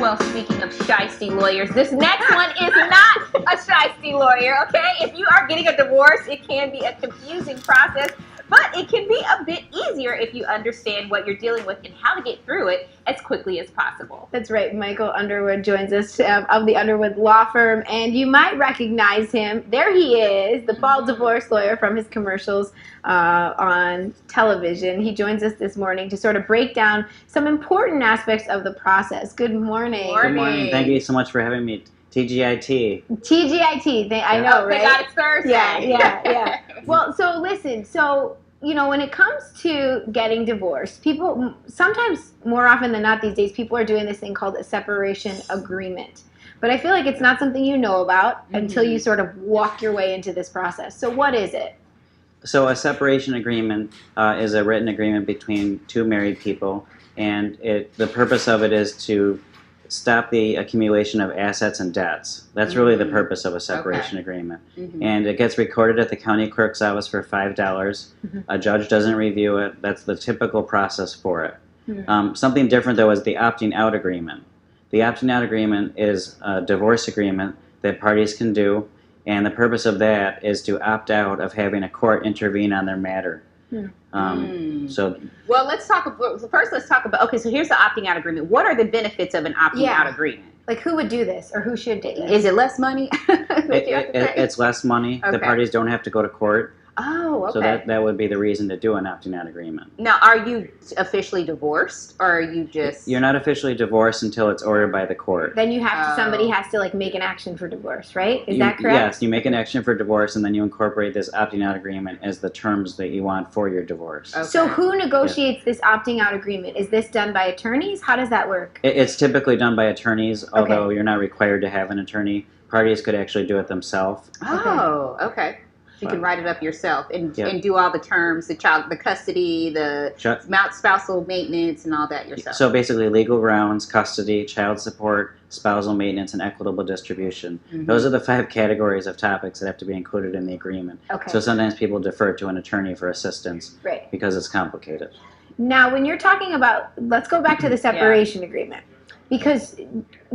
Well, speaking of shiesty lawyers, this next one is not a shiesty lawyer, okay? If you are getting a divorce, it can be a confusing process, but it can be a bit easier if you understand what you're dealing with and how to get through it as quickly as possible. That's right. Michael Underwood joins us of the Underwood Law Firm, and you might recognize him. There he is, the bald divorce lawyer from his commercials on television. He joins us this morning to sort of break down some important aspects of the process. Good morning. Good morning. Thank you so much for having me. TGIT. TGIT. I know, right? They got it Thursday. Yeah. Well, so listen. So, you know, when it comes to getting divorced, people sometimes, more often than not these days, people are doing this thing called a separation agreement. But I feel like it's not something you know about until you sort of walk your way into this process. So what is it? So a separation agreement is a written agreement between two married people, and the purpose of it is to stop the accumulation of assets and debts. That's really the purpose of a separation agreement. And it gets recorded at the county clerk's office for $5. A judge doesn't review it. That's the typical process for it. Something different, though, is the opting out agreement. The opting out agreement is a divorce agreement that parties can do, and the purpose of that is to opt out of having a court intervene on their matter. So, well, let's talk about, okay, so here's the opting out agreement. What are the benefits of an opting out agreement? Like, who would do this, or who should do this? Is it less money? It's less money. The parties don't have to go to court. Oh, okay. So that would be the reason to do an opting out agreement. Now, are you officially divorced, or are you just... You're not officially divorced until it's ordered by the court. Then you have to, somebody has to, like, make an action for divorce, right? Is that correct? Yes, you make an action for divorce, and then you incorporate this opting out agreement as the terms that you want for your divorce. Okay. So who negotiates this opting out agreement? Is this done by attorneys? How does that work? It's typically done by attorneys, although you're not required to have an attorney. Parties could actually do it themselves. Oh, okay. So you can write it up yourself and do all the terms, the custody, the spousal maintenance, and all that yourself. So basically, legal grounds, custody, child support, spousal maintenance, and equitable distribution. Those are the 5 categories of topics that have to be included in the agreement. Okay. So sometimes people defer to an attorney for assistance because it's complicated. Now, when you're talking about, let's go back to the separation agreement. Because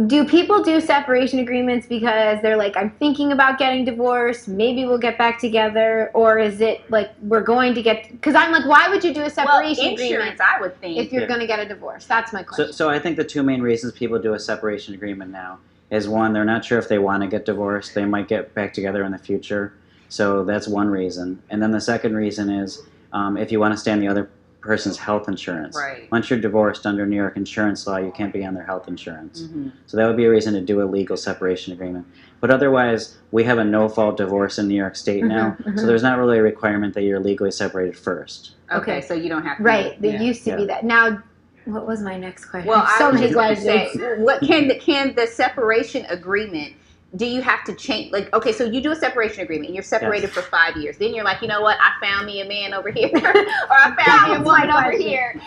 do people do separation agreements because they're like, I'm thinking about getting divorced, maybe we'll get back together, or is it like we're going to get, because I'm like, why would you do a separation agreement I would think, if you're going to get a divorce? That's my question. So I think the 2 main reasons people do a separation agreement now is, one, they're not sure if they want to get divorced. They might get back together in the future. So that's one reason. And then the second reason is if you want to stay on the other person's health insurance. Right. Once you're divorced under New York insurance law, you can't be on their health insurance. So that would be a reason to do a legal separation agreement. But otherwise, we have a no-fault divorce in New York State now, so there's not really a requirement that you're legally separated first. Okay, so you don't have to. Right, there used to be that. Now, what was my next question? Well, so I was many going to questions. say, what can the separation agreement, do you have to change, like, okay, so you do a separation agreement and you're separated for 5 years. Then you're like, you know what, I found me a man over here, or I found me a woman over here.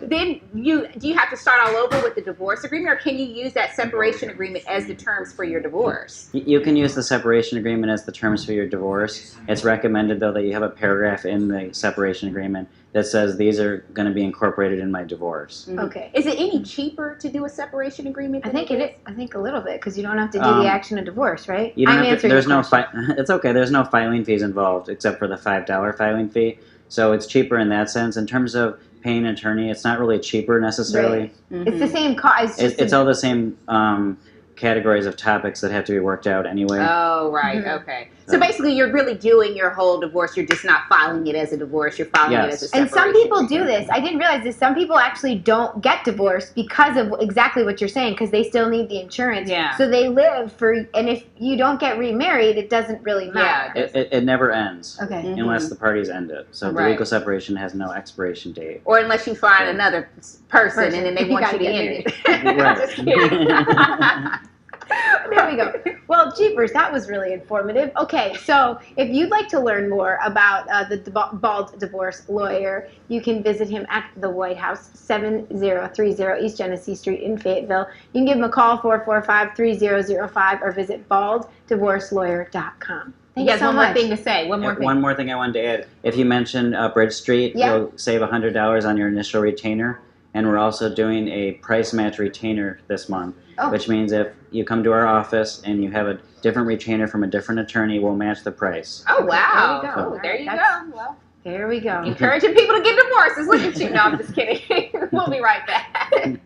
Then do you have to start all over with the divorce agreement, or can you use that separation agreement as the terms for your divorce? You can use the separation agreement as the terms for your divorce. It's recommended, though, that you have a paragraph in the separation agreement that says these are going to be incorporated in my divorce. Okay. Is it any cheaper to do a separation agreement? I think it is. I think a little bit, because you don't have to do the action of divorce, right? You don't have to, there's no it's okay. There's no filing fees involved except for the $5 filing fee. So it's cheaper in that sense. In terms of paying an attorney, it's not really cheaper necessarily. Right. It's the same cost. It's all the same categories of topics that have to be worked out anyway. Oh, right. Okay. So basically, you're really doing your whole divorce. You're just not filing it as a divorce. You're filing it as a separation. And some people do this. I didn't realize this. Some people actually don't get divorced because of exactly what you're saying, because they still need the insurance. Yeah. So they live for, and if you don't get remarried, it doesn't really matter. Yeah. It never ends. Okay. Unless the parties end it. So the legal separation has no expiration date. Or unless you find another person and then they want you to end it. Just kidding. There we go. Well, jeepers, that was really informative. Okay, so if you'd like to learn more about the bald divorce lawyer, you can visit him at the White House, 7030 East Genesee Street in Fayetteville. You can give him a call, 445-3005, or visit balddivorcelawyer.com. Thanks so one much. more thing to say. One more thing I wanted to add. If you mention Bridge Street, you'll save $100 on your initial retainer. And we're also doing a price match retainer this month, Oh. which means if you come to our office and you have a different retainer from a different attorney, we'll match the price. Oh, wow. There you go. Oh, there you That's- go. Well, There we go. encouraging people to get divorces. Look at you. No, I'm just kidding. We'll be right back.